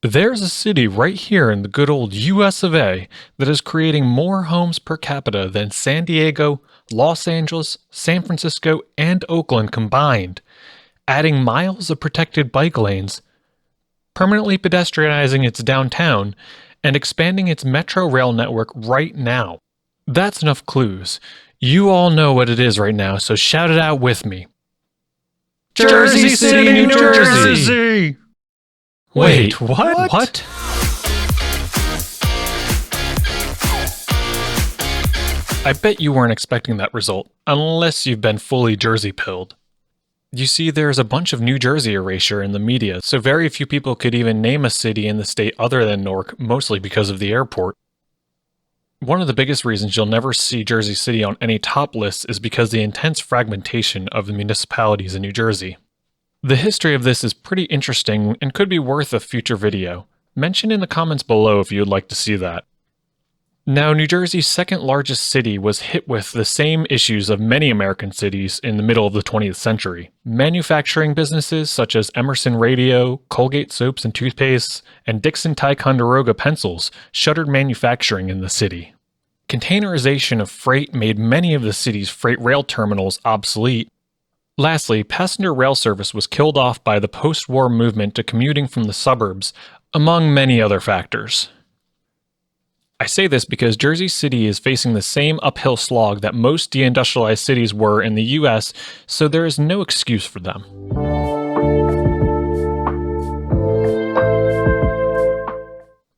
There's a city right here in the good old US of A that is creating more homes per capita than San Diego, Los Angeles, San Francisco, and Oakland combined, adding miles of protected bike lanes, permanently pedestrianizing its downtown, and expanding its metro rail network right now. That's enough clues. You all know what it is right now, so shout it out with me. Jersey City, New Jersey! Wait, what? I bet you weren't expecting that result, unless you've been fully Jersey pilled. You see, there's a bunch of New Jersey erasure in the media, so very few people could even name a city in the state other than Newark, mostly because of the airport. One of the biggest reasons you'll never see Jersey City on any top lists is because the intense fragmentation of the municipalities in New Jersey. The history of this is pretty interesting and could be worth a future video. Mention in the comments below if you would like to see that. Now, New Jersey's second largest city was hit with the same issues of many American cities in the middle of the 20th century. Manufacturing businesses such as Emerson Radio, Colgate soaps and toothpastes, and Dixon Ticonderoga pencils shuttered manufacturing in the city. Containerization of freight made many of the city's freight rail terminals obsolete. Lastly, passenger rail service was killed off by the post-war movement to commuting from the suburbs, among many other factors. I say this because Jersey City is facing the same uphill slog that most deindustrialized cities were in the US, so there is no excuse for them.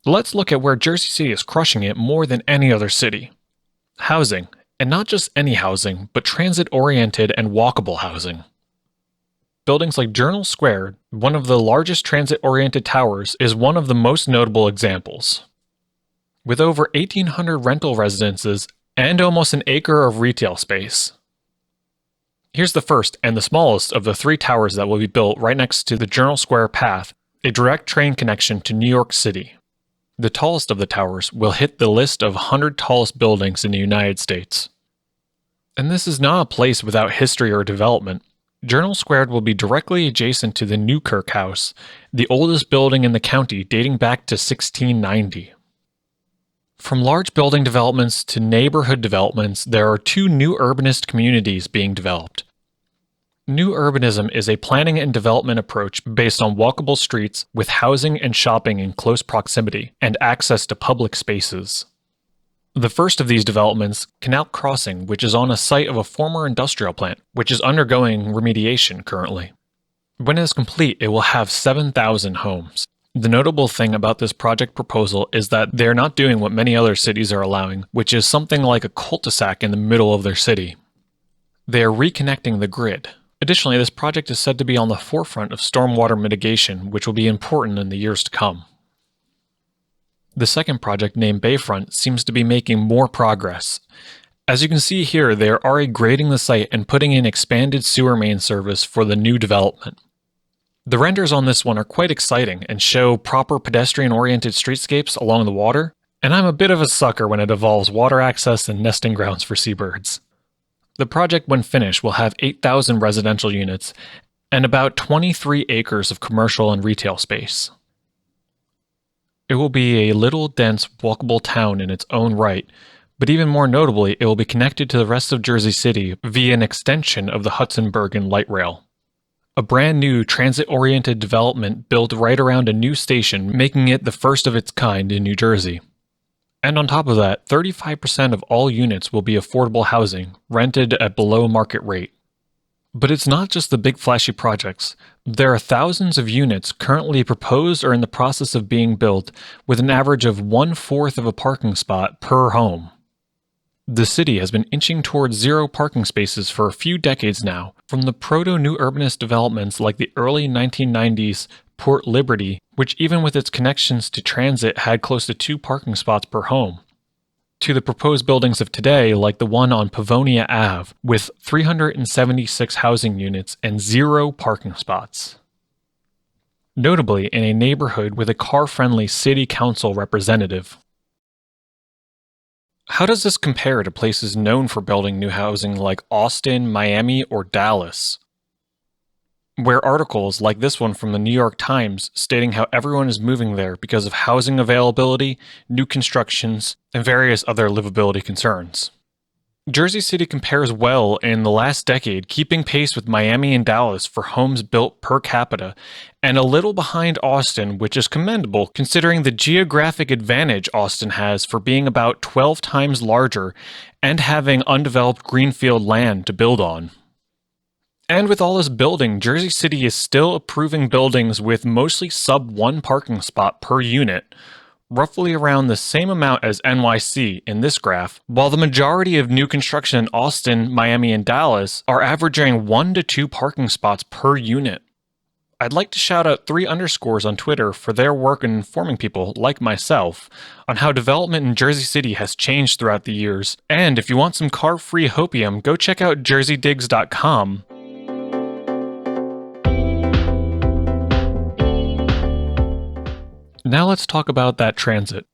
Let's look at where Jersey City is crushing it more than any other city. Housing. And not just any housing, but transit-oriented and walkable housing. Buildings like Journal Square, one of the largest transit-oriented towers, is one of the most notable examples. With over 1,800 rental residences and almost an acre of retail space. Here's the first and the smallest of the three towers that will be built right next to the Journal Square path, a direct train connection to New York City. The tallest of the towers will hit the list of 100 tallest buildings in the United States. And this is not a place without history or development. Journal Square will be directly adjacent to the Newkirk House, the oldest building in the county dating back to 1690. From large building developments to neighborhood developments, there are two new urbanist communities being developed. New urbanism is a planning and development approach based on walkable streets with housing and shopping in close proximity and access to public spaces. The first of these developments, Canal Crossing, which is on a site of a former industrial plant, which is undergoing remediation currently. When it is complete, it will have 7,000 homes. The notable thing about this project proposal is that they're not doing what many other cities are allowing, which is something like a cul-de-sac in the middle of their city. They are reconnecting the grid. Additionally, this project is said to be on the forefront of stormwater mitigation, which will be important in the years to come. The second project, named Bayfront, seems to be making more progress. As you can see here, they are already grading the site and putting in expanded sewer main service for the new development. The renders on this one are quite exciting and show proper pedestrian-oriented streetscapes along the water, and I'm a bit of a sucker when it involves water access and nesting grounds for seabirds. The project, when finished, will have 8,000 residential units and about 23 acres of commercial and retail space. It will be a little, dense, walkable town in its own right, but even more notably, it will be connected to the rest of Jersey City via an extension of the Hudson-Bergen light rail. A brand new transit-oriented development built right around a new station, making it the first of its kind in New Jersey. And on top of that, 35% of all units will be affordable housing, rented at below market rate. But it's not just the big flashy projects. There are thousands of units currently proposed or in the process of being built, with an average of 1/4 of a parking spot per home. The city has been inching towards zero parking spaces for a few decades now, from the proto-new urbanist developments like the early 1990s Port Liberty, which even with its connections to transit had close to 2 parking spots per home, to the proposed buildings of today like the one on Pavonia Ave, with 376 housing units and 0 parking spots. Notably, in a neighborhood with a car-friendly city council representative. How does this compare to places known for building new housing like Austin, Miami, or Dallas? where articles like this one from the New York Times stating how everyone is moving there because of housing availability, new constructions, and various other livability concerns. Jersey City compares well in the last decade, keeping pace with Miami and Dallas for homes built per capita, and a little behind Austin, which is commendable considering the geographic advantage Austin has for being about 12 times larger and having undeveloped greenfield land to build on. And with all this building, Jersey City is still approving buildings with mostly sub 1 parking spot per unit, roughly around the same amount as NYC in this graph, while the majority of new construction in Austin, Miami, and Dallas are averaging 1 to 2 parking spots per unit. I'd like to shout out 3_ on Twitter for their work in informing people, like myself, on how development in Jersey City has changed throughout the years, and if you want some car-free hopium, go check out jerseydigs.com. Now let's talk about that transit.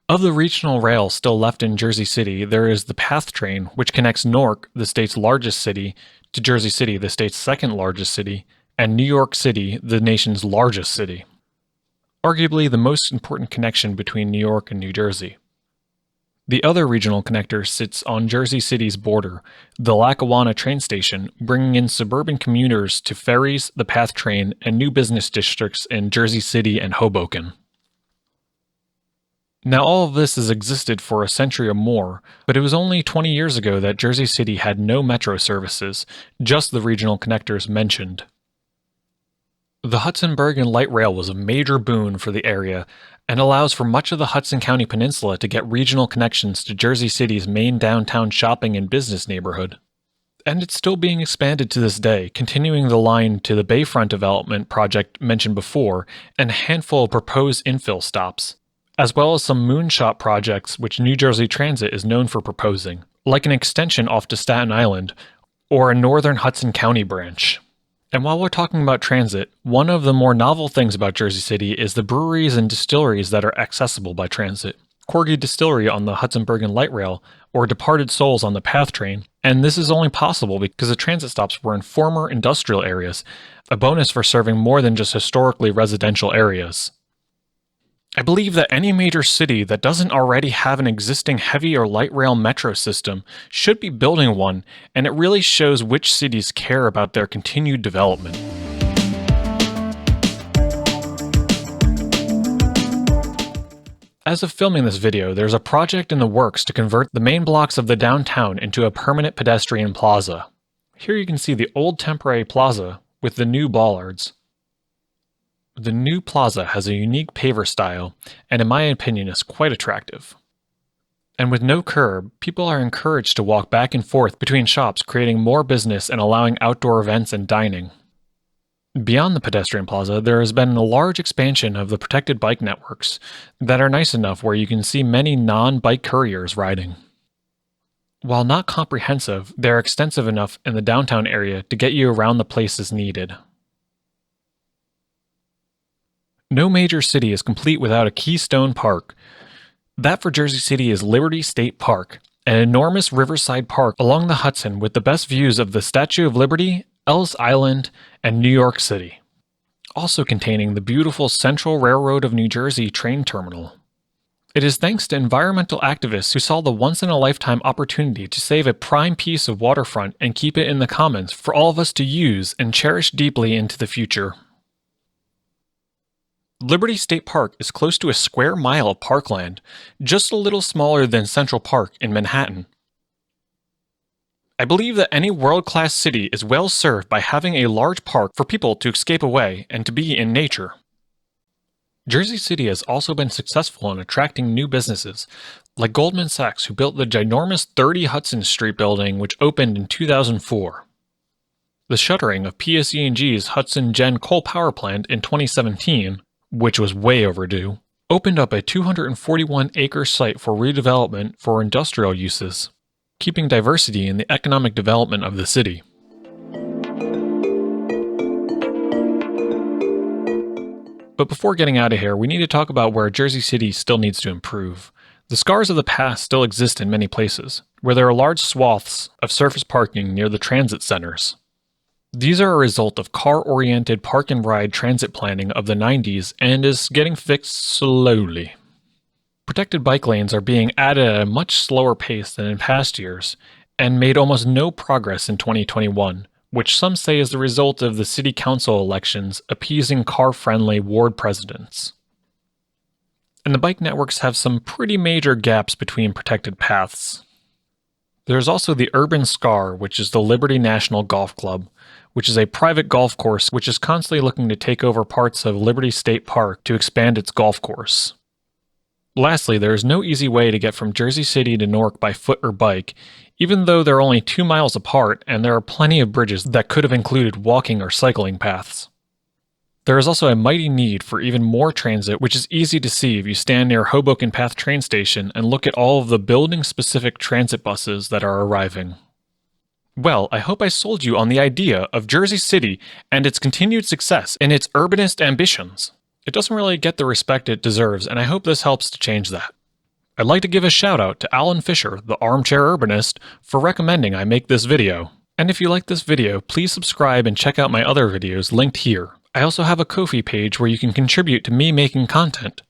Of the regional rail still left in Jersey City, there is the PATH train, which connects Newark, the state's largest city, to Jersey City, the state's second largest city, and New York City, the nation's largest city. Arguably the most important connection between New York and New Jersey. The other regional connector sits on Jersey City's border, the Lackawanna train station, bringing in suburban commuters to ferries, the PATH train, and new business districts in Jersey City and Hoboken. Now all of this has existed for a century or more, but it was only 20 years ago that Jersey City had no metro services, just the regional connectors mentioned. The Hudson-Bergen Light Rail was a major boon for the area and allows for much of the Hudson County Peninsula to get regional connections to Jersey City's main downtown shopping and business neighborhood. And it's still being expanded to this day, continuing the line to the Bayfront development project mentioned before and a handful of proposed infill stops, as well as some moonshot projects which New Jersey Transit is known for proposing, like an extension off to Staten Island, or a northern Hudson County branch. And while we're talking about transit, one of the more novel things about Jersey City is the breweries and distilleries that are accessible by transit. Corgi Distillery on the Hudson-Bergen Light Rail, or Departed Souls on the PATH train, and this is only possible because the transit stops were in former industrial areas, a bonus for serving more than just historically residential areas. I believe that any major city that doesn't already have an existing heavy or light rail metro system should be building one, and it really shows which cities care about their continued development. As of filming this video, there's a project in the works to convert the main blocks of the downtown into a permanent pedestrian plaza. Here you can see the old temporary plaza with the new bollards. The new plaza has a unique paver style, and in my opinion is quite attractive. And with no curb, people are encouraged to walk back and forth between shops, creating more business and allowing outdoor events and dining. Beyond the pedestrian plaza, there has been a large expansion of the protected bike networks that are nice enough where you can see many non-bike couriers riding. While not comprehensive, they are extensive enough in the downtown area to get you around the places needed. No major city is complete without a keystone park. That for Jersey City is Liberty State Park, an enormous riverside park along the Hudson with the best views of the Statue of Liberty, Ellis Island, and New York City, also containing the beautiful Central Railroad of New Jersey train terminal. It is thanks to environmental activists who saw the once-in-a-lifetime opportunity to save a prime piece of waterfront and keep it in the commons for all of us to use and cherish deeply into the future. Liberty State Park is close to a square mile of parkland, just a little smaller than Central Park in Manhattan. I believe that any world-class city is well served by having a large park for people to escape away and to be in nature. Jersey City has also been successful in attracting new businesses, like Goldman Sachs, who built the ginormous 30 Hudson Street building which opened in 2004. The shuttering of PSE&G's Hudson Gen coal power plant in 2017, which was way overdue, opened up a 241-acre site for redevelopment for industrial uses, keeping diversity in the economic development of the city. But before getting out of here, we need to talk about where Jersey City still needs to improve. The scars of the past still exist in many places, where there are large swaths of surface parking near the transit centers. These are a result of car-oriented park-and-ride transit planning of the 90s and is getting fixed slowly. Protected bike lanes are being added at a much slower pace than in past years, and made almost no progress in 2021, which some say is the result of the city council elections appeasing car-friendly ward presidents. And the bike networks have some pretty major gaps between protected paths. There's also the Urban Scar, which is the Liberty National Golf Club, which is a private golf course which is constantly looking to take over parts of Liberty State Park to expand its golf course. Lastly, there is no easy way to get from Jersey City to Newark by foot or bike, even though they're only 2 miles apart and there are plenty of bridges that could have included walking or cycling paths. There is also a mighty need for even more transit, which is easy to see if you stand near Hoboken Path train station and look at all of the building-specific transit buses that are arriving. Well, I hope I sold you on the idea of Jersey City and its continued success in its urbanist ambitions. It doesn't really get the respect it deserves, and I hope this helps to change that. I'd like to give a shout out to Alan Fisher, the armchair urbanist, for recommending I make this video. And if you like this video, please subscribe and check out my other videos linked here. I also have a Ko-fi page where you can contribute to me making content.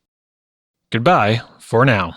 Goodbye, for now.